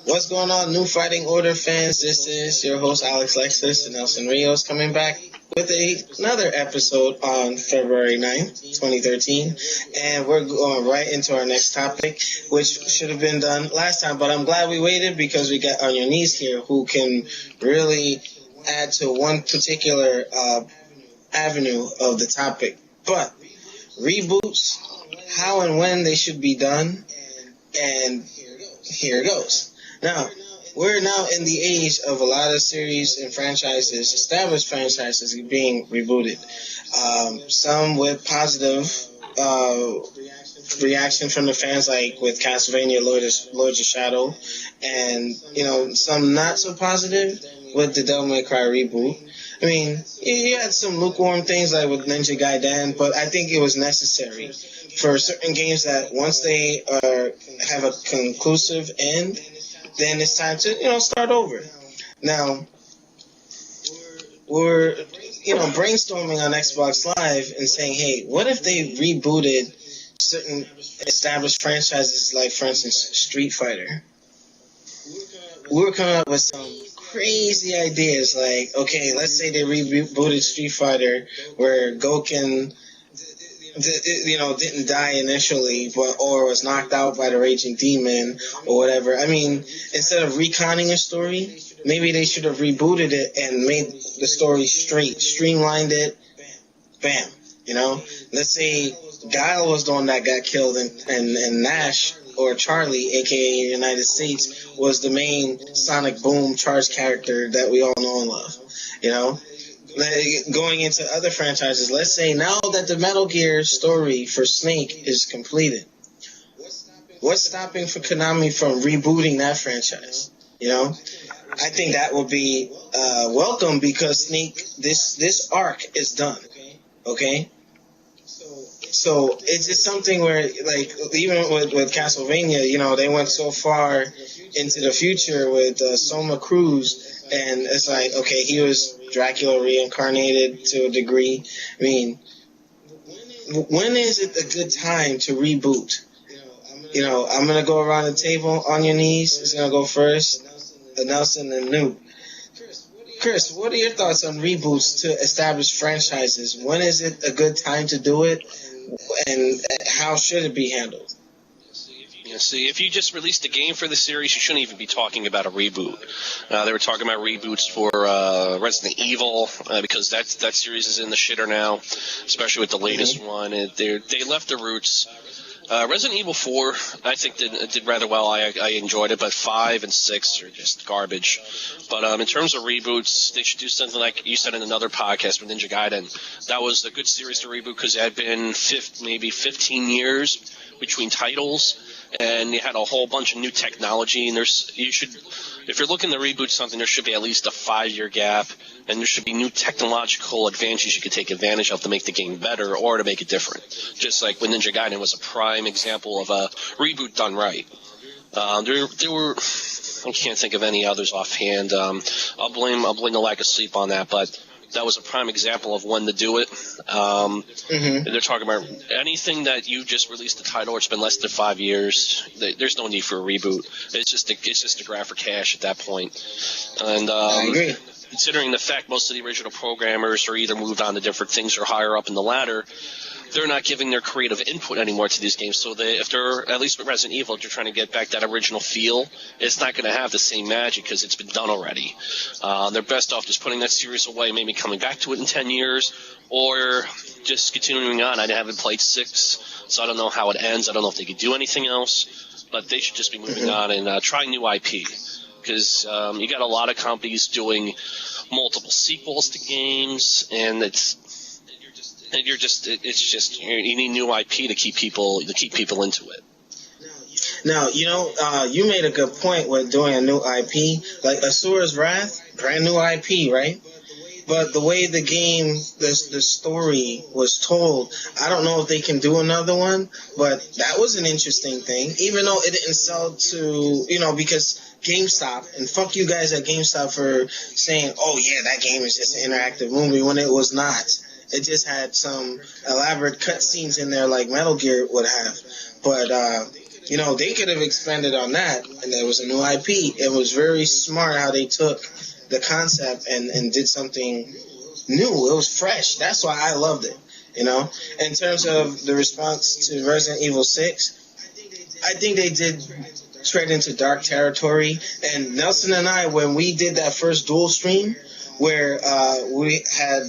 What's going on, New Fighting Order fans? This is your host, alexlexus, and Nelson Rios coming back with another episode on February 9th, 2013. And we're going right into our next topic, which should have been done last time, but I'm glad we waited because we got Onimusha here who can really add to one particular avenue of the topic. But reboots, how and when they should be done, and here it goes. Now, we're now in the age of a lot of series and franchises, established franchises, being rebooted. Some with positive reaction from the fans, like with Castlevania Lords of Shadow, and some not so positive with the Devil May Cry reboot. I mean, you had some lukewarm things like with Ninja Gaiden, but I think it was necessary for certain games that once they have a conclusive end, then it's time to start over. Now, we're brainstorming on Xbox Live and saying, hey, what if they rebooted certain established franchises, like for instance Street Fighter? We were coming up with some crazy ideas, like, okay, let's say they rebooted Street Fighter where Goken didn't die initially, or was knocked out by the Raging Demon or whatever. I mean, instead of reconning a story, maybe they should have rebooted it and made the story straight, streamlined it, bam. Let's say Guile was the one that got killed, and Nash, or Charlie, aka United States, was the main Sonic Boom charged character that we all know and love. Going into other franchises, let's say now that the Metal Gear story for Snake is completed, what's stopping for Konami from rebooting that franchise? I think that would be welcome, because Snake, this arc is done. Okay? So it's just something where, like, even with Castlevania, they went so far into the future with Soma Cruz, and it's like, okay, he was Dracula reincarnated to a degree. I mean, when is it a good time to reboot? I'm going to go around the table on your knees. It's going to go first, Nelson and Newt. Chris, what are your thoughts on reboots to established franchises? When is it a good time to do it, and how should it be handled? See, if you just released a game for the series, you shouldn't even be talking about a reboot. They were talking about reboots for Resident Evil, because that series is in the shitter now, especially with the latest one. They left the roots. Resident Evil 4, I think, did rather well. I enjoyed it, but 5 and 6 are just garbage. But in terms of reboots, they should do something like you said in another podcast with Ninja Gaiden. That was a good series to reboot because it had been maybe 15 years between titles, and you had a whole bunch of new technology. And if you're looking to reboot something, there should be at least a 5-year gap, and there should be new technological advantages you could take advantage of to make the game better or to make it different. Just like when Ninja Gaiden was a prime example of a reboot done right. There were, I can't think of any others offhand. I'll blame the lack of sleep on that, but that was a prime example of when to do it. They're talking about anything that you just released the title or it's been less than 5 years. There's no need for a reboot. It's just a grab for cash at that point. And I agree. Considering the fact most of the original programmers are either moved on to different things or higher up in the ladder, they're not giving their creative input anymore to these games. So if they're, at least with Resident Evil, if they're trying to get back that original feel, it's not going to have the same magic because it's been done already. They're best off just putting that series away, maybe coming back to it in 10 years, or just continuing on. I haven't played 6, so I don't know how it ends. I don't know if they could do anything else, but they should just be moving on and trying new IP. Because you got a lot of companies doing multiple sequels to games, and you need new IP to keep people into it. Now, you made a good point with doing a new IP, like Asura's Wrath, brand new IP, right? But the way the game, the story was told, I don't know if they can do another one, but that was an interesting thing, even though it didn't sell to, because GameStop, and fuck you guys at GameStop for saying, oh yeah, that game is just an interactive movie, when it was not. It just had some elaborate cutscenes in there like Metal Gear would have. But You know, they could have expanded on that, and there was a new IP. It was very smart how they took the concept and did something new. It was fresh. That's why I loved it. You know, in terms of the response to Resident Evil 6, I think they did tread into dark territory. And Nelson and I, when we did that first dual stream, where we had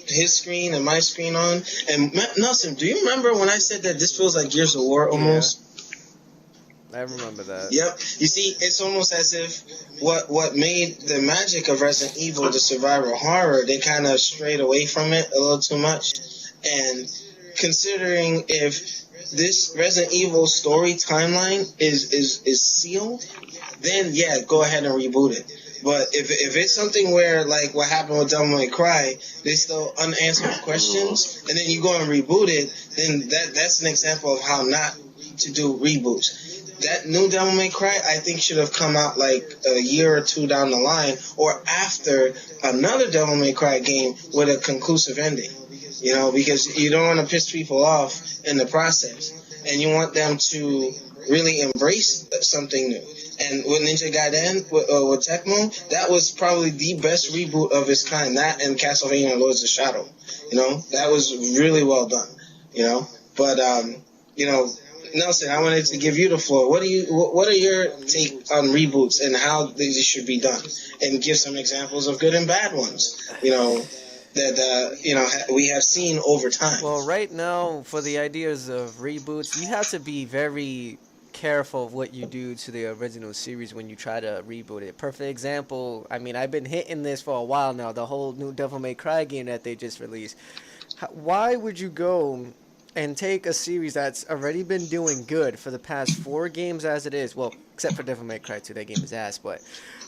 his screen and my screen on, and Nelson, do you remember when I said that this feels like Gears of War almost? Yeah, I remember that. Yep. You see, it's almost as if what made the magic of Resident Evil the survival horror, they kind of strayed away from it a little too much. And considering if this Resident Evil story timeline is sealed, then yeah, go ahead and reboot it. But if it's something where, like what happened with Devil May Cry, there's still unanswered questions, and then you go and reboot it, then that's an example of how not to do reboots. That new Devil May Cry, I think, should have come out like a year or two down the line, or after another Devil May Cry game with a conclusive ending. You know, because you don't want to piss people off in the process, and you want them to really embrace something new. And with Ninja Gaiden, with Tecmo, that was probably the best reboot of its kind. That and Castlevania Lords of Shadow. You know, that was really well done. You know, but you know, Nelson, I wanted to give you the floor. What are your take on reboots and how they should be done, and give some examples of good and bad ones. You know, that you know, we have seen over time. Well, right now, for the ideas of reboots, you have to be very careful of what you do to the original series when you try to reboot it. Perfect example, I mean, I've been hitting this for a while now, the whole new Devil May Cry game that they just released. Why would you go and take a series that's already been doing good for the past 4 games as it is, well, except for Devil May Cry 2, that game is ass, but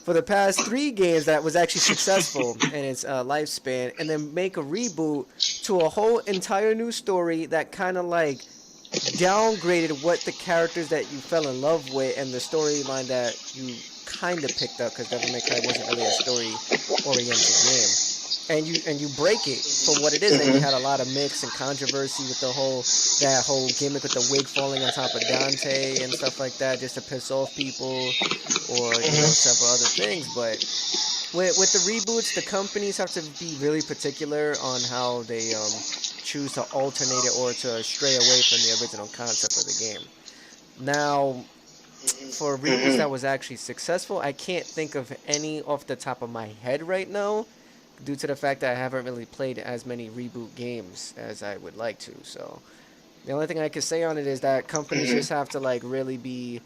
for the past 3 games that was actually successful in its lifespan, and then make a reboot to a whole entire new story that kind of like downgraded what the characters that you fell in love with and the storyline that you kind of picked up, because Devil May Cry wasn't really a story-oriented game. And you break it for what it is. And you had a lot of mix and controversy with that whole gimmick with the wig falling on top of Dante and stuff like that, just to piss off people, or several other things. But with the reboots, the companies have to be really particular on how they choose to alternate it or to stray away from the original concept of the game. Now, for reboots that was actually successful, I can't think of any off the top of my head right now, due to the fact that I haven't really played as many reboot games as I would like to. So the only thing I can say on it is that companies just have to like really be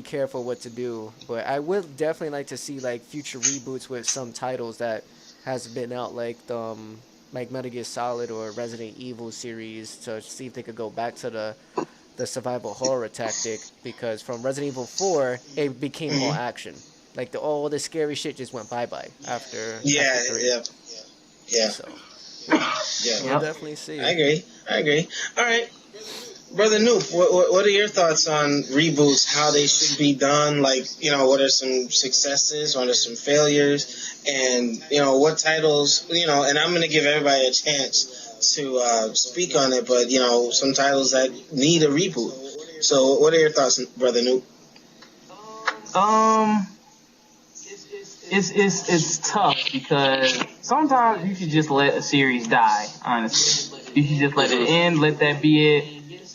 careful what to do. But I would definitely like to see like future reboots with some titles that has been out, like like Metal Gear Solid or Resident Evil series, to see if they could go back to the survival horror tactic, because from Resident Evil 4 it became more action. Like all the scary shit just went bye-bye after 3. Yeah. So, we'll definitely see. I agree. All right, Brother Noob, what are your thoughts on reboots? How they should be done? Like, you know, what are some successes? What are some failures? And you know, what titles? You know, and I'm gonna give everybody a chance to speak on it. But you know, some titles that need a reboot. So, what are your thoughts, Brother Noob? It's tough, because sometimes you should just let a series die, honestly. You should just let it end, let that be it,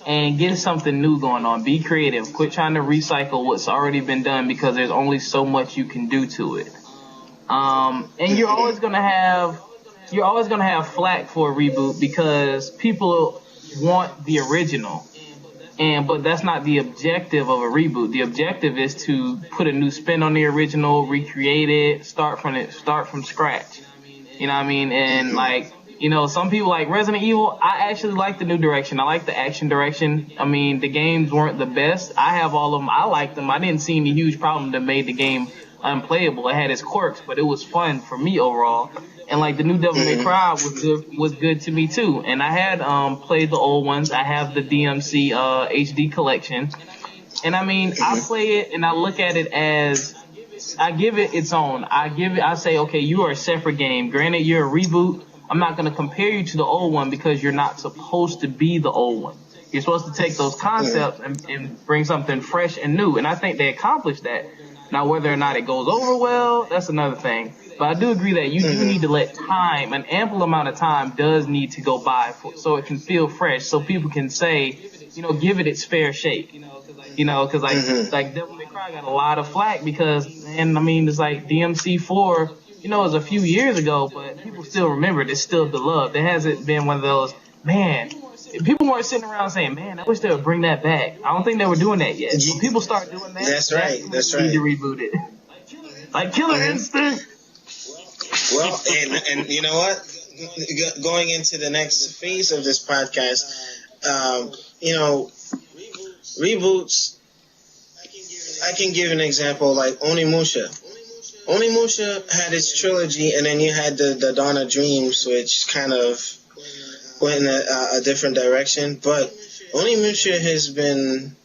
and get something new going on. Be creative. Quit trying to recycle what's already been done, because there's only so much you can do to it. And you're always gonna have flack for a reboot, because people want the original. But that's not the objective of a reboot. The objective is to put a new spin on the original, recreate it, start from scratch. You know what I mean? And like, you know, some people like Resident Evil. I actually like the new direction. I like the action direction. I mean, the games weren't the best. I have all of them. I liked them. I didn't see any huge problem that made the game unplayable. It had its quirks, but it was fun for me overall. And like the new Devil May Cry was good to me too. And I had played the old ones. I have the DMC HD collection. And I mean, I play it and I look at it as, I give it its own. I say, okay, you are a separate game. Granted, you're a reboot. I'm not going to compare you to the old one, because you're not supposed to be the old one. You're supposed to take those concepts and bring something fresh and new. And I think they accomplished that. Now, whether or not it goes over well, that's another thing. But I do agree that you do need to let time, an ample amount of time does need to go by so it can feel fresh, so people can say, give it its fair shake. Because like Devil May Cry got a lot of flack because, and I mean, it's like DMC4, it was a few years ago, but people still remember it. It's still beloved. It hasn't been one of those, man, people weren't sitting around saying, man, I wish they would bring that back. I don't think they were doing that yet. When people start doing that, that's right. Need to reboot it. Like Killer Instinct. Well, and you know what? Going into the next phase of this podcast, reboots, I can give an example like Onimusha. Onimusha had its trilogy, and then you had the Dawn of Dreams, which kind of went in a different direction. But Onimusha has been,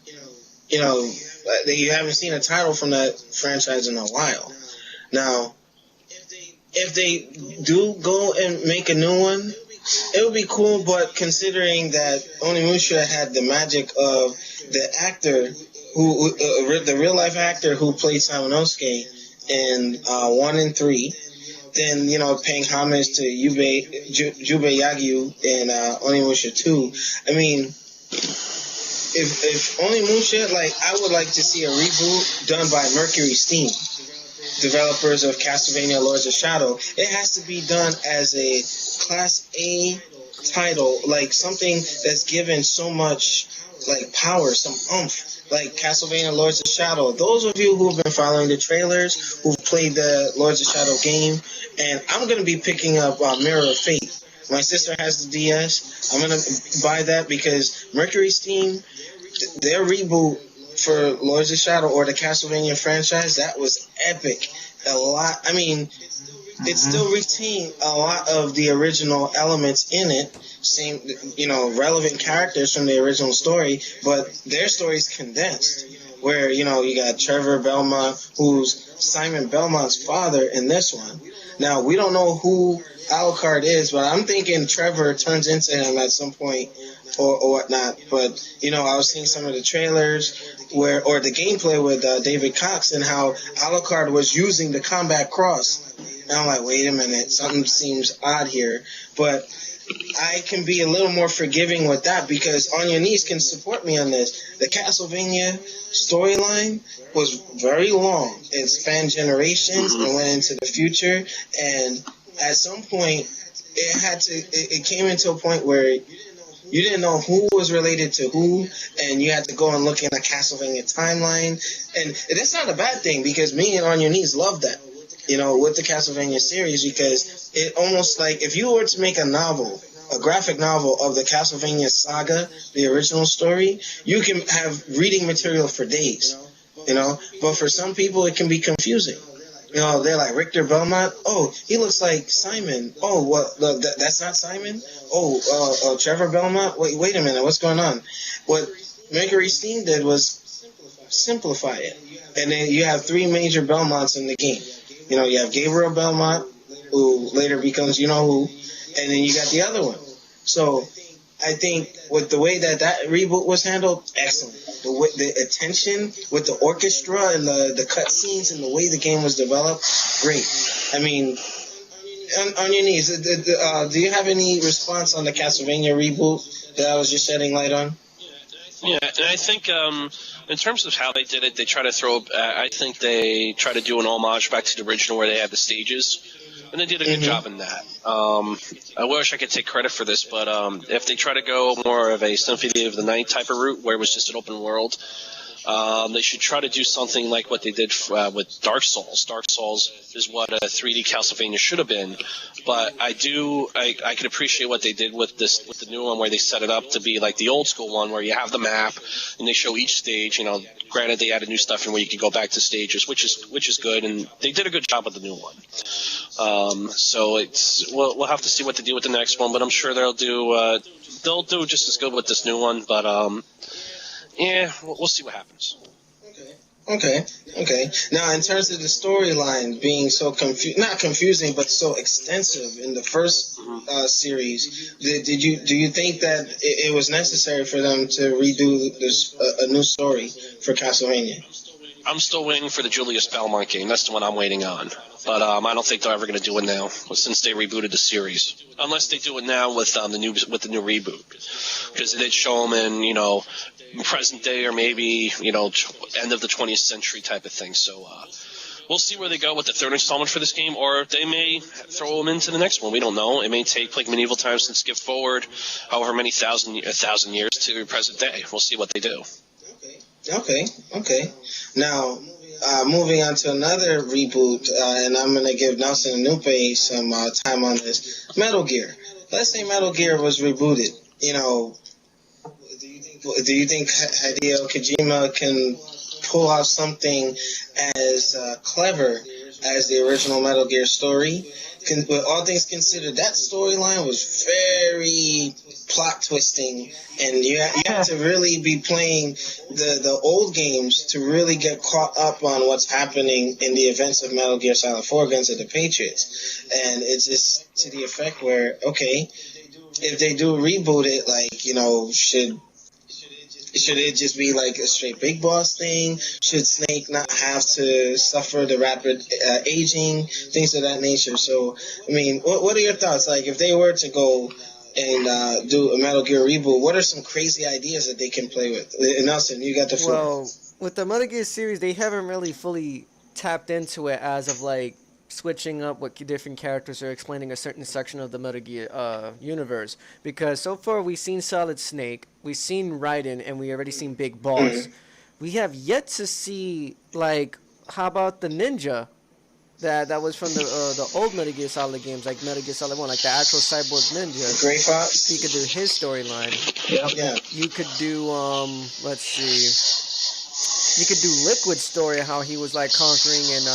you haven't seen a title from that franchise in a while. Now, if they do go and make a new one, it would be cool, but considering that Onimusha had the magic of the actor, the real-life actor who played Samanosuke in 1 and 3, then, paying homage to Jubei Yagyu in Onimusha 2, I mean, if Onimusha, I would like to see a reboot done by Mercury Steam, developers of Castlevania Lords of Shadow. It has to be done as a Class A title, like something that's given so much power, some oomph, like Castlevania Lords of Shadow. Those of you who've been following the trailers, who've played the Lords of Shadow game, and I'm going to be picking up Mirror of Fate. My sister has the DS. I'm going to buy that because Mercury Steam, their reboot for Lords of Shadow or the Castlevania franchise, that was epic. It still retained a lot of the original elements in it, same, relevant characters from the original story, but their story's condensed, where, you got Trevor Belmont, who's Simon Belmont's father in this one. Now, we don't know who Alucard is, but I'm thinking Trevor turns into him at some point or whatnot. But, I was seeing some of the trailers or the gameplay with David Cox and how Alucard was using the combat cross. And I'm like, wait a minute, something seems odd here. But I can be a little more forgiving with that because On Your Knees can support me on this. The Castlevania storyline was very long. It spanned generations and went into the future. And at some point, it came into a point where you didn't know who was related to who, and you had to go and look in a Castlevania timeline. And that's not a bad thing because me and On Your Knees love that, with the Castlevania series, because it almost if you were to make a graphic novel of the Castlevania saga, the original story, you can have reading material for days, But for some people, it can be confusing. They're like, Richter Belmont? Oh, he looks like Simon. Oh, what? That's not Simon? Oh, Trevor Belmont? Wait a minute, what's going on? What Mercury Steam did was simplify it. And then you have 3 major Belmonts in the game. You have Gabriel Belmont, who later becomes who, and then you got the other one. So I think with the way that reboot was handled, excellent. The attention with the orchestra and the cutscenes and the way the game was developed, great. I mean, on your knees, do you have any response on the Castlevania reboot that I was just shedding light on? Yeah, and I think in terms of how they did it, they try to I think they try to do an homage back to the original where they had the stages. And they did a good job in that. I wish I could take credit for this, but if they try to go more of a Symphony of the Night type of route, where it was just an open world, they should try to do something like what they did with Dark Souls. Dark Souls is what a 3D Castlevania should have been, but I can appreciate what they did with the new one, where they set it up to be like the old school one, where you have the map and they show each stage. Granted, they added new stuff in where you can go back to stages, which is good, and they did a good job with the new one. So we'll have to see what they do with the next one, but I'm sure they'll do just as good with this new one. But yeah, we'll see what happens. Okay. Okay. Okay. Now, in terms of the storyline being so not confusing, but so extensive in the first series, do you think that it was necessary for them to redo this a new story for Castlevania? I'm still waiting for the Julius Belmont game. That's the one I'm waiting on. But I don't think they're ever going to do it now, since they rebooted the series. Unless they do it now with the new reboot, because they did show them in present day or maybe end of the 20th century type of thing. So we'll see where they go with the third installment for this game, or they may throw them into the next one. We don't know. It may take like medieval times and skip forward however many thousand years to present day. We'll see what they do. Okay. Now, moving on to another reboot, and I'm going to give Nelson and Nupe some time on this. Metal Gear. Let's say Metal Gear was rebooted. Do you think Hideo Kojima can pull off something as clever as the original Metal Gear story? With all things considered, that storyline was very plot twisting, and you have to really be playing the old games to really get caught up on what's happening in the events of Metal Gear Solid 4 Guns of the Patriots. And it's just to the effect where, okay, if they do reboot it, should it just be like a straight Big Boss thing? Should Snake not have to suffer the rapid aging, things of that nature? So, I mean, what are your thoughts? Like, if they were to go and do a Metal Gear reboot, what are some crazy ideas that they can play with? Nelson, you got the floor. Well, with the Metal Gear series, they haven't really fully tapped into it as of, like, switching up what different characters are explaining a certain section of the Metal Gear universe, because so far we've seen Solid Snake, we've seen Raiden, and we already seen Big Boss. We have yet to see, like, how about the ninja that was from the old Metal Gear Solid games, like Metal Gear Solid 1, like the actual cyborg ninja. Gray Fox. You could do his storyline. Yeah. You could do let's see. You could do Liquid's story, how he was like conquering and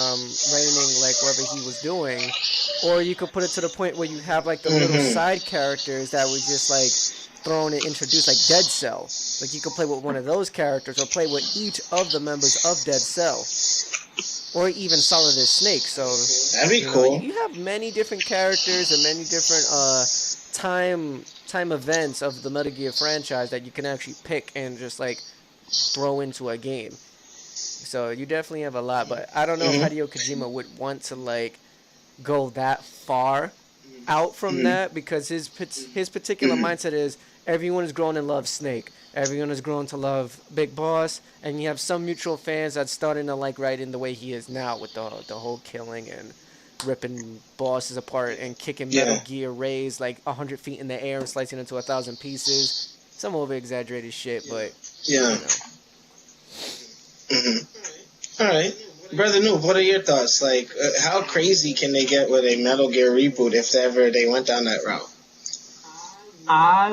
reigning like wherever he was doing, or you could put it to the point where you have like the little side characters that were just like thrown and introduced, like Dead Cell. Like you could play with one of those characters, or play with each of the members of Dead Cell, or even Solid as Snake. So that'd be cool. You have many different characters and many different time events of the Metal Gear franchise that you can actually pick and just like throw into a game. So you definitely have a lot, but I don't know if Hideo Kojima would want to like go that far out from that, because his particular mindset is everyone has grown and loves Snake, everyone has grown to love Big Boss, and you have some mutual fans that's starting to like Raiden the way he is now with the whole killing and ripping bosses apart and kicking Metal Gear raised like 100 feet in the air and slicing into 1,000 pieces. Some over exaggerated shit, but All right, Brother Noob, what are your thoughts? Like, how crazy can they get with a Metal Gear reboot if ever they went down that route? I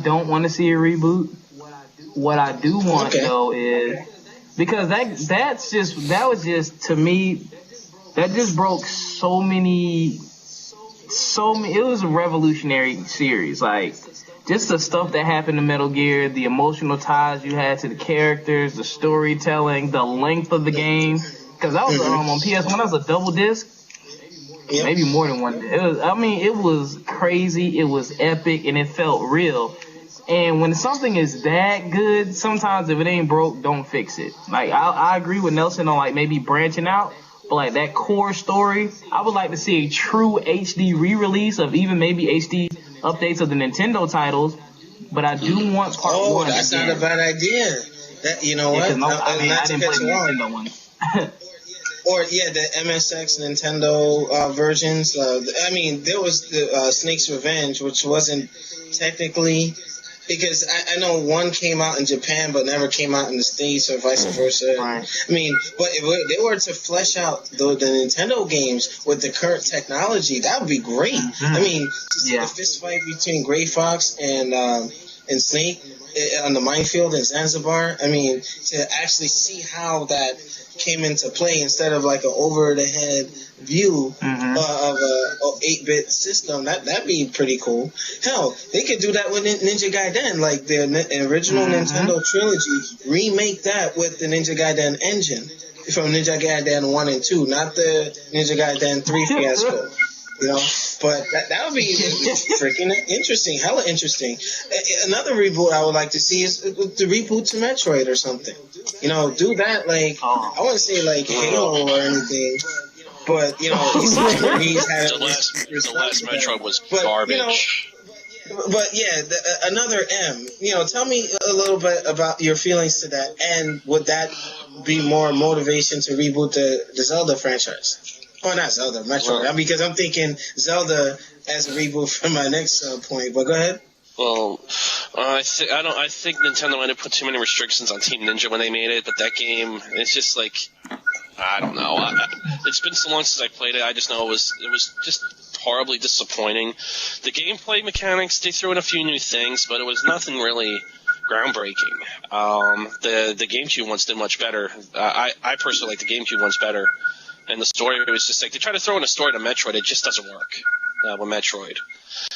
don't want to see a reboot. What I do want though is, because that was just to me, that just broke so many. It was a revolutionary series, like. Just the stuff that happened in Metal Gear, the emotional ties you had to the characters, the storytelling, the length of the game. Because that was on PS1, that was a double disc. Maybe more than one. It was crazy, it was epic, and it felt real. And when something is that good, sometimes if it ain't broke, don't fix it. Like, I agree with Nelson on like maybe branching out. But like that core story, I would like to see a true HD re-release of even maybe HD updates of the Nintendo titles. But I do want part one. Oh, that's not a bad idea. That, you know what? I didn't play the Nintendo one. Or the MSX Nintendo versions. There was the Snake's Revenge, which wasn't technically. Because I know one came out in Japan but never came out in the States, or vice versa. Right. But if they were to flesh out the Nintendo games with the current technology, that would be great. To see the fist fight between Gray Fox and in Snake on the minefield in Zanzibar. I mean, to actually see how that came into play instead of like an over the head view of a 8-bit system, that'd be pretty cool. Hell, they could do that with Ninja Gaiden, like the original Nintendo trilogy. Remake that with the Ninja Gaiden engine from Ninja Gaiden 1 and 2, not the Ninja Gaiden 3 fiasco. You know, but that would be freaking interesting, hella interesting. Another reboot I would like to see is the reboot to Metroid or something. You know, do that like I wouldn't say like Halo or anything, but you know, the last Metroid was garbage. You know, but yeah, another M. You know, tell me a little bit about your feelings to that, and would that be more motivation to reboot the Zelda franchise? Oh, not Zelda, Metroid. Well, because I'm thinking Zelda as a reboot for my next point. But go ahead. Well, I think Nintendo might have put too many restrictions on Team Ninja when they made it. But that game, it's just like, I don't know. It's been so long since I played it. I just know it was just horribly disappointing. The gameplay mechanics, they threw in a few new things, but it was nothing really groundbreaking. The GameCube ones did much better. I personally like the GameCube ones better. And the story was just like, they try to throw in a story to Metroid, it just doesn't work with Metroid.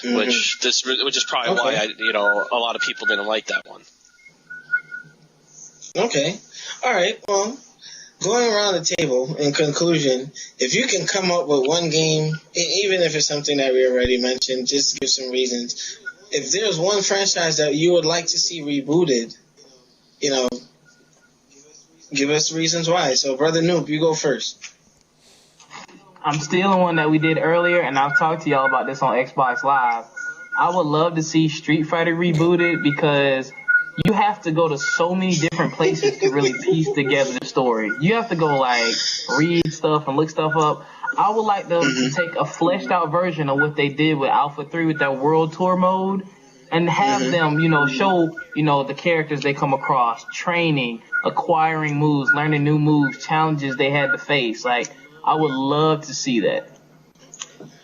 Which is probably why a lot of people didn't like that one. Okay. All right. Well, going around the table, in conclusion, if you can come up with one game, even if it's something that we already mentioned, just give some reasons. If there's one franchise that you would like to see rebooted, you know, give us reasons why. So, Brother Noob, you go first. I'm stealing one that we did earlier, and I'll talk to y'all about this on Xbox Live. I would love to see Street Fighter rebooted because you have to go to so many different places to really piece together the story. You have to go, like, read stuff and look stuff up. I would like them to take a fleshed out version of what they did with Alpha 3 with that World Tour mode and have them, show, the characters they come across, training, acquiring moves, learning new moves, challenges they had to face. Like, I would love to see that.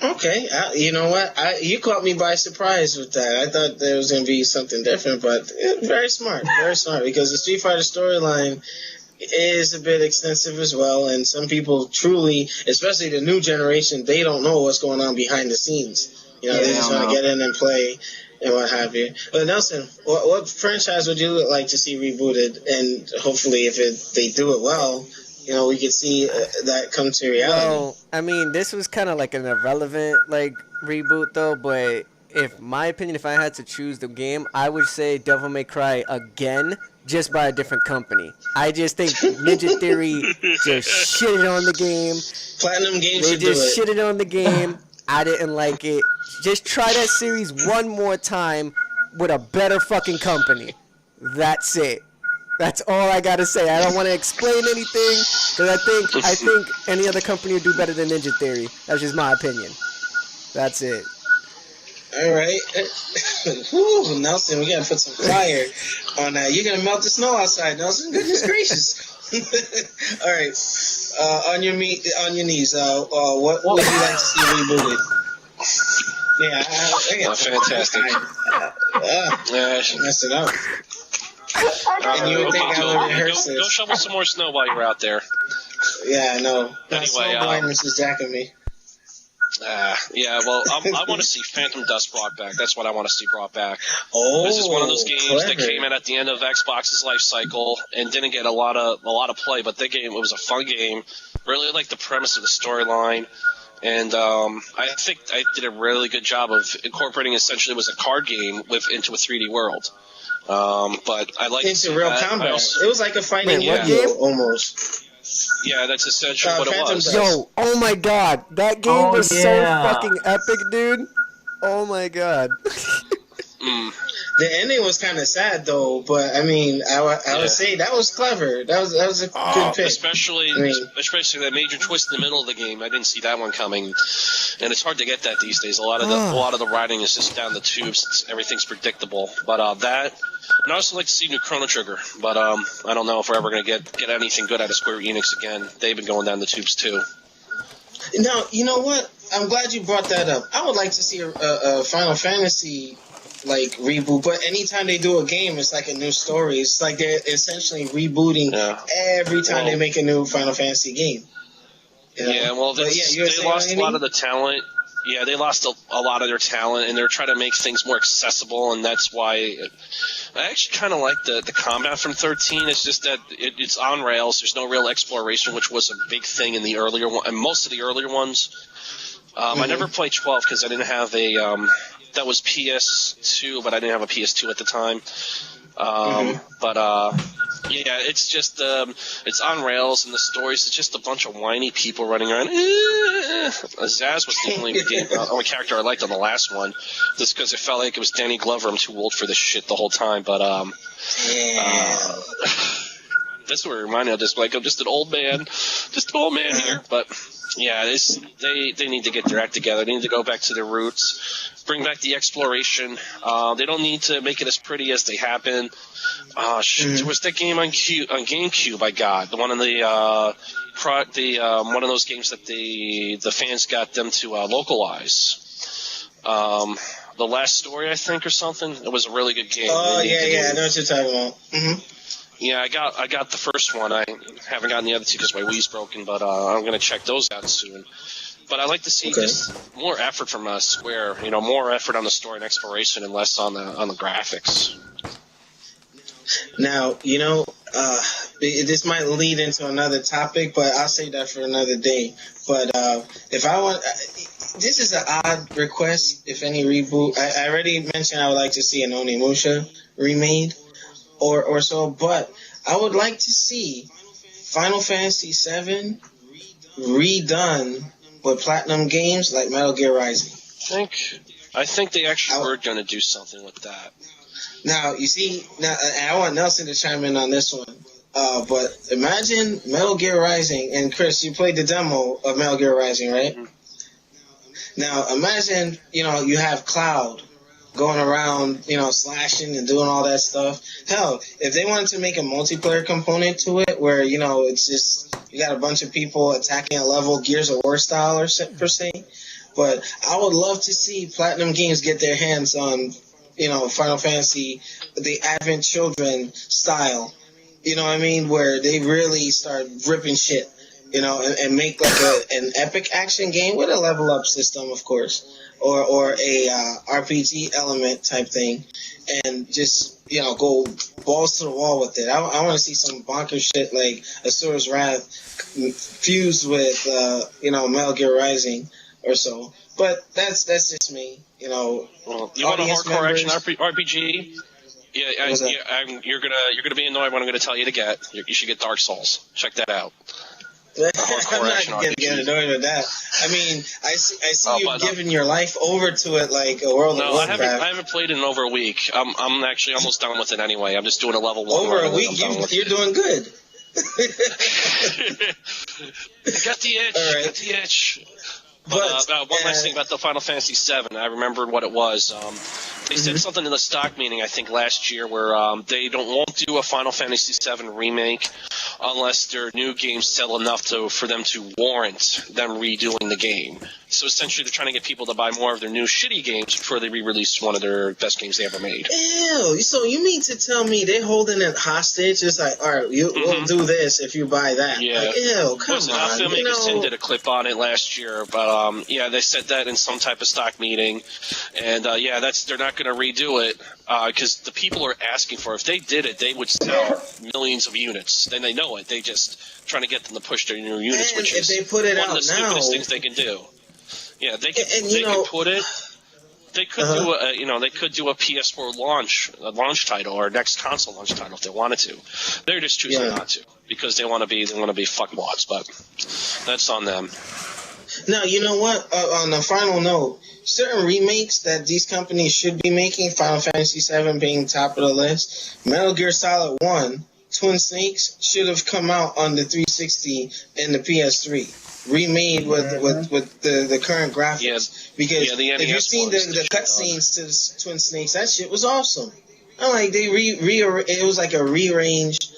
Okay, you know what? You caught me by surprise with that. I thought there was going to be something different, but very smart, because the Street Fighter storyline is a bit extensive as well, and some people truly, especially the new generation, they don't know what's going on behind the scenes. They just want to get in and play and what have you. But Nelson, what franchise would you like to see rebooted? And hopefully, if they do it well, we could see that come to reality. Well, I mean, this was kind of like an irrelevant, reboot, though. But if I had to choose the game, I would say Devil May Cry again, just by a different company. I just think Ninja Theory just shitted on the game. Platinum Games They just shitted on the game. I didn't like it. Just try that series one more time with a better fucking company. That's it. That's all I gotta say. I don't want to explain anything because I think any other company would do better than Ninja Theory. That's just my opinion. That's it. All right. Whew, Nelson, we gotta put some fire on that. You're gonna melt the snow outside, Nelson. Goodness gracious. All right. On your knees. What would you like to see rebooted? Yeah. Fantastic. I messed it up. And you would think I would rehearse this. Go shovel some more snow while you're out there. Yeah, I know. Anyway, snow blindness is jacking me. I want to see Phantom Dust brought back. That's what I want to see brought back. Oh, this is one of those games that came out at the end of Xbox's life cycle and didn't get a lot of play. But it was a fun game. Really liked the premise of the storyline, and I think I did a really good job of incorporating. Essentially, it was a card game into a 3D world. But I like into real combat. It was like a fighting game almost. Yeah, that's essentially what it was. Yo, oh my god, that game was so fucking epic, dude. Oh my god. The ending was kind of sad though, but I mean, I would say that was clever. That was a good pick. Especially that major twist in the middle of the game. I didn't see that one coming, and it's hard to get that these days. A lot of the writing is just down the tubes. Everything's predictable. But that, and I also like to see new Chrono Trigger. But I don't know if we're ever going to get anything good out of Square Enix again. They've been going down the tubes too. Now, you know what? I'm glad you brought that up. I would like to see a Final Fantasy like reboot. But anytime they do a game, it's like a new story. It's like they're essentially rebooting every time they make a new Final Fantasy game. You know? Yeah, well, they lost a lot of the talent. Yeah, they lost a lot of their talent, and they're trying to make things more accessible, and that's why I actually kind of like the combat from 13. It's just that it's on rails. There's no real exploration, which was a big thing in the earlier one, and most of the earlier ones. I never played 12 because I didn't have a that was PS2, but I didn't have a PS2 at the time. Yeah, it's just it's on rails, and the stories, it's just a bunch of whiny people running around. Zaz was the only character I liked on the last one, just because it felt like it was Danny Glover. I'm too old for this shit the whole time, but that's what it reminded me of. Just like I'm just an old man here. But yeah, they need to get their act together. They need to go back to their roots, bring back the exploration. They don't need to make it as pretty as they have been. There was that game on GameCube I got, the one in the one of those games that the fans got them to localize. The Last Story, I think, or something. It was a really good game. Oh yeah, I know what you're talking about. Mm-hmm. Yeah, I got the first one. I haven't gotten the other two because my Wii's broken, but I'm gonna check those out soon. But I like to see just more effort from Square. You know, more effort on the story and exploration, and less on the graphics. Now, you know, this might lead into another topic, but I'll save that for another day. But if I want, this is an odd request. If any reboot, I already mentioned I would like to see an Onimusha remade or so, but I would like to see Final Fantasy VII redone with Platinum Games like Metal Gear Rising. I think they actually were going to do something with that. Now, you see, I want Nelson to chime in on this one. But imagine Metal Gear Rising, and Chris, you played the demo of Metal Gear Rising, right? Mm-hmm. Now, imagine, you have Cloud going around, slashing and doing all that stuff. Hell, if they wanted to make a multiplayer component to it where, it's just, you got a bunch of people attacking a level, Gears of War style per se. But I would love to see Platinum Games get their hands on, Final Fantasy, the Advent Children style. You know what I mean? Where they really start ripping shit, and make like an epic action game with a level up system, of course, or a RPG element type thing, and just go balls to the wall with it. I want to see some bonkers shit like Asura's Wrath fused with Metal Gear Rising or so. But that's just me, Well, you want a hardcore action RPG? Yeah, you're gonna be annoyed when I'm gonna tell you to get. You should get Dark Souls. Check that out. I'm not gonna get annoyed with that. I mean, I see you giving your life over to it like a World of Warcraft. I haven't played it in over a week. I'm actually almost done with it anyway. I'm just doing a level 1. Over a week, you're doing good. I got the itch. All right. Got the itch. But one last thing about the Final Fantasy VII, I remembered what it was. They said something in the stock meeting, I think, last year, where they won't do a Final Fantasy VII remake unless their new games sell enough for them to warrant them redoing the game. So essentially, they're trying to get people to buy more of their new shitty games before they re-release one of their best games they ever made. Ew! So you mean to tell me they're holding it hostage? It's like, all right, we'll do this if you buy that. Yeah. Like, ew, come on. Filmmaker Sin did a clip on it last year, but they said that in some type of stock meeting, and they're not going to redo it because the people are asking for it. If they did it, they would sell millions of units. Then they know it. They just trying to get them to push their new units, and which if is they put it one out of the now, stupidest things they can do. Yeah, they could put it. They could they could do a PS4 launch title or next console launch title if they wanted to. They're just choosing not to because they want to be fuckwads, but that's on them. Now, you know what? On a final note, certain remakes that these companies should be making, Final Fantasy VII being top of the list, Metal Gear Solid 1, Twin Snakes should have come out on the 360 and the PS3. Remade with the current graphics, because if you've seen the cutscenes to Twin Snakes, that shit was awesome. I'm like, they it was like a arranged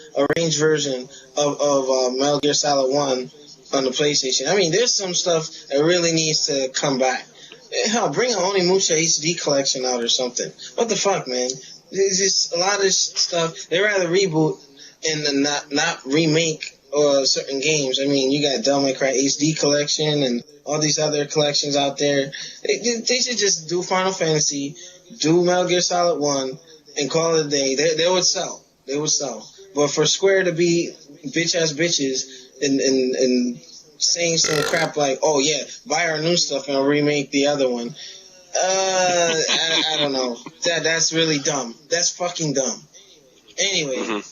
version of Metal Gear Solid 1 on the PlayStation. I mean, there's some stuff that really needs to come back. Hell, bring an Onimusha HD collection out or something. What the fuck, man? There's just a lot of stuff. They rather reboot and then not remake certain games. I mean, you got Devil May Cry HD collection and all these other collections out there. They should just do Final Fantasy, do Metal Gear Solid 1, and call it a day. They would sell. They would sell. But for Square to be bitch-ass bitches and saying some crap like, oh yeah, buy our new stuff and I'll remake the other one. I don't know. That's really dumb. That's fucking dumb. Anyway,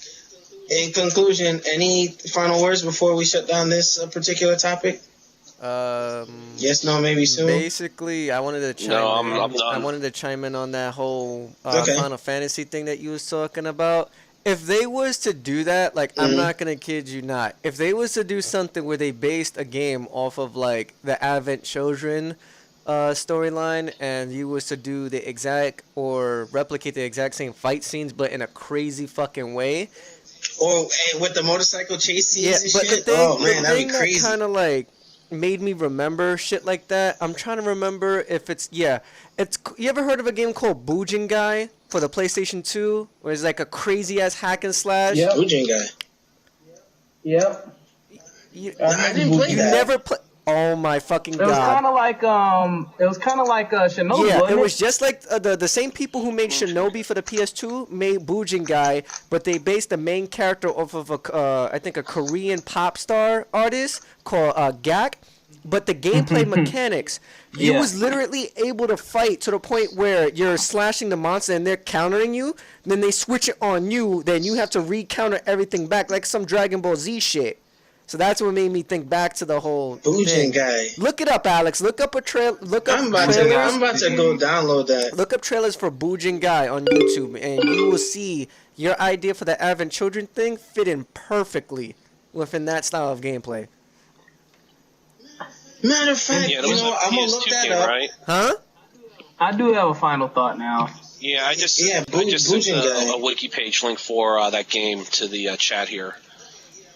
in conclusion, any final words before we shut down this particular topic? Yes, no, maybe soon. Basically, I wanted to chime in. I'm done. I wanted to chime in on that whole Okay. Final Fantasy thing that you was talking about. If they was to do that, like, I'm not gonna kid you not. If they was to do something where they based a game off of like the Advent Children storyline, and you was to do the exact or replicate the exact same fight scenes, but in a crazy fucking way. Or with the motorcycle chase scenes Yeah, and but shit. the thing, Oh man, that'd be that crazy. kind of like made me remember shit like that. I'm trying to remember if it's you ever heard of a game called Boojin Guy for the PlayStation 2, where it's like a crazy ass hack and slash? Yep. Ujin guy. Yep. I didn't play You that. never play. Oh my fucking It was god! kind of like Shinobi. Yeah, wasn't it was just like the same people who made Shinobi for the PS2 made Boojin Guy, but they based the main character off of I think a Korean pop star artist called Gak. But the gameplay mechanics, you Yeah. was literally able to fight to the point where you're slashing the monster and they're countering you. Then they switch it on you. Then you have to re-counter everything back like some Dragon Ball Z shit. So that's what made me think back to the whole Boojin thing. guy. Look it up, Alex. Look up a trail. Look up I'm about to go download that. Look up trailers for Boojin Guy on YouTube, and you will see your idea for the Advent Children thing fit in perfectly within that style of gameplay. Matter of fact, Yeah, there was a I'm gonna look PS2 that game, up. right? Huh? I do have a final thought now. Yeah, I just sent Boojin guy. a wiki page link for that game to the chat here.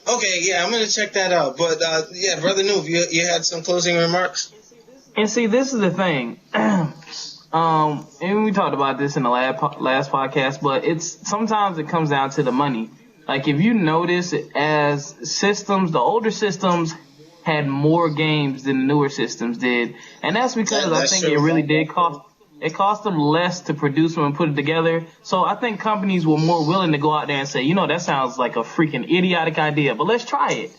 Okay, yeah, I'm gonna check that out. But yeah, brother Noob, you had some closing remarks. And see, this is the thing. And we talked about this in the last podcast, but sometimes it comes down to the money. Like if you notice, as systems, the older systems had more games than the newer systems did, and that's because I That's think true. it really did cost. It cost them less to produce them and put it together. So I think companies were more willing to go out there and say, that sounds like a freaking idiotic idea, but let's try it.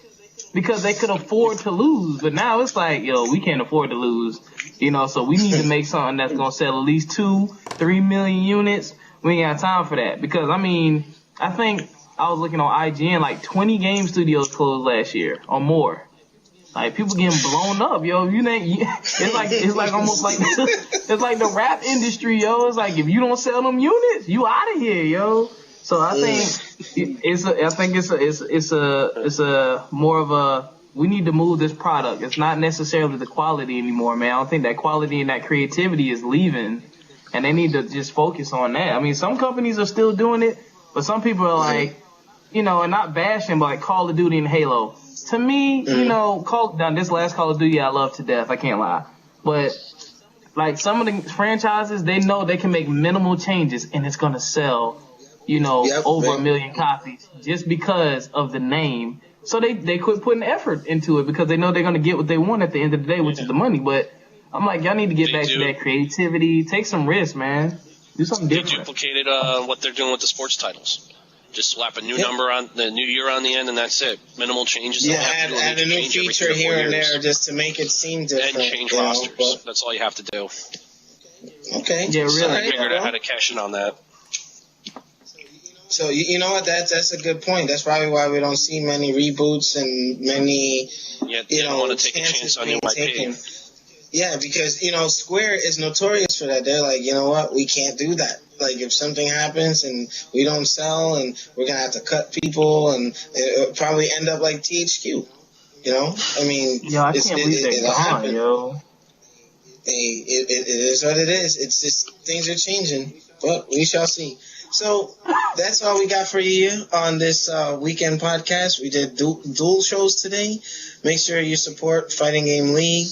Because they could afford to lose. But now it's like, we can't afford to lose. So we need to make something that's going to sell at least 2-3 million units. We ain't got time for that. Because, I think I was looking on IGN, like 20 game studios closed last year or more. Like people getting blown up, it's like almost like it's like the rap industry, yo. It's like if you don't sell them units, you out of here, yo. So I think it's a more of a, we need to move this product. It's not necessarily the quality anymore, man. I don't think that quality and that creativity is leaving, and they need to just focus on that. Some companies are still doing it, but some people are like, and not bashing, but like Call of Duty and Halo. To me, this last Call of Duty I love to death. I can't lie. But, like, some of the franchises, they know they can make minimal changes and it's going to sell, over 1 million copies just because of the name. So they quit putting effort into it because they know they're going to get what they want at the end of the day, which is the money. But I'm like, y'all need to get back to that creativity. Take some risks, man. Do something They different. duplicated what they're doing with the sports titles. Just slap a new number on the new year on the end, and that's it. Minimal changes. Yeah, add a new feature here and there just to make it seem different. And change rosters. That's all you have to do. Okay. Yeah, really. I figured out how to cash in on that. So you know what? That's a good point. That's probably why we don't see many reboots and many They don't want to take a chance on new IP. Yeah, because Square is notorious for that. They're like, you know what? We can't do that. Like if something happens and we don't sell and we're gonna have to cut people and it'll probably end up like THQ. I can't believe they're gone, yo. Hey, it is what it is. It's just things are changing, but we shall see. So that's all we got for you on this weekend podcast. We did dual shows today. Make sure you support Fighting Game League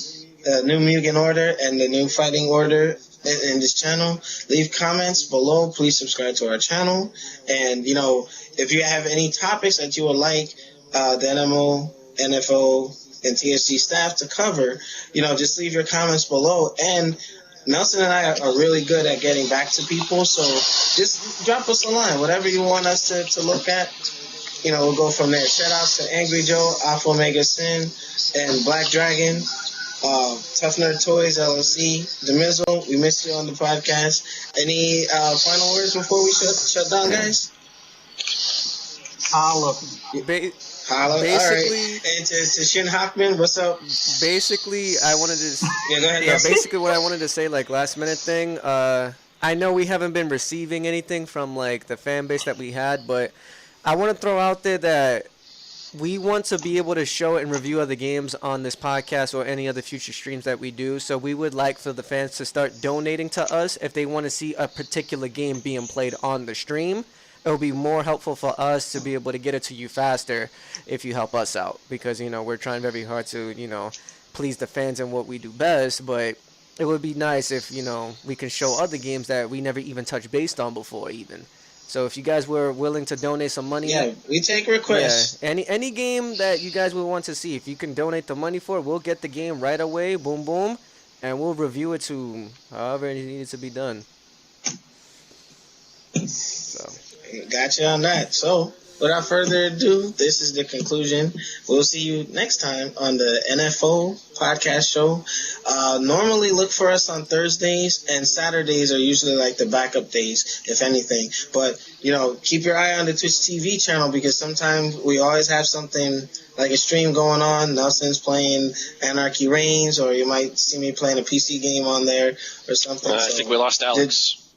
new Mugen Order and the new Fighting Order in this channel. Leave comments below. Please subscribe to our channel. And, if you have any topics that you would like the NMO, NFO, and TSG staff to cover, just leave your comments below. And Nelson and I are really good at getting back to people, so just drop us a line, whatever you want us to look at. We'll go from there. Shout outs to Angry Joe, Alpha Omega Sin, and Black Dragon, Tough Nerd Toys LLC, Demizzle. We missed you on the podcast. Any final words before we shut down, guys? Holla. Holla. Basically, all right. And to Shin Hockman, what's up? Basically, I wanted to. Yeah, go ahead. Yeah, basically what I wanted to say, like last minute thing. I know we haven't been receiving anything from like the fan base that we had, but I want to throw out there that we want to be able to show and review other games on this podcast or any other future streams that we do. So we would like for the fans to start donating to us if they want to see a particular game being played on the stream. It will be more helpful for us to be able to get it to you faster if you help us out, because we're trying very hard to please the fans and what we do best. But it would be nice if we can show other games that we never even touched based on before even. So if you guys were willing to donate some money, yeah, we take requests. Yeah, any game that you guys would want to see, if you can donate the money for it, we'll get the game right away, boom boom, and we'll review it to however it needs to be done. So. Gotcha on that. So, without further ado, this is the conclusion. We'll see you next time on the NFO podcast show. Normally look for us on Thursdays, and Saturdays are usually like the backup days, if anything. But, keep your eye on the Twitch TV channel, because sometimes we always have something like a stream going on. Nelson's playing Anarchy Reigns, or you might see me playing a PC game on there or something. I think we lost Alex.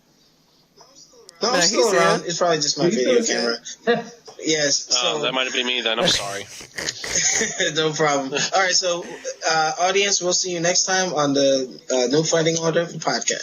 No, I'm still around. It's probably just my video camera. Yes. So that might have been me then. I'm sorry. No problem. All right. So, audience, we'll see you next time on the New Fighting Order podcast.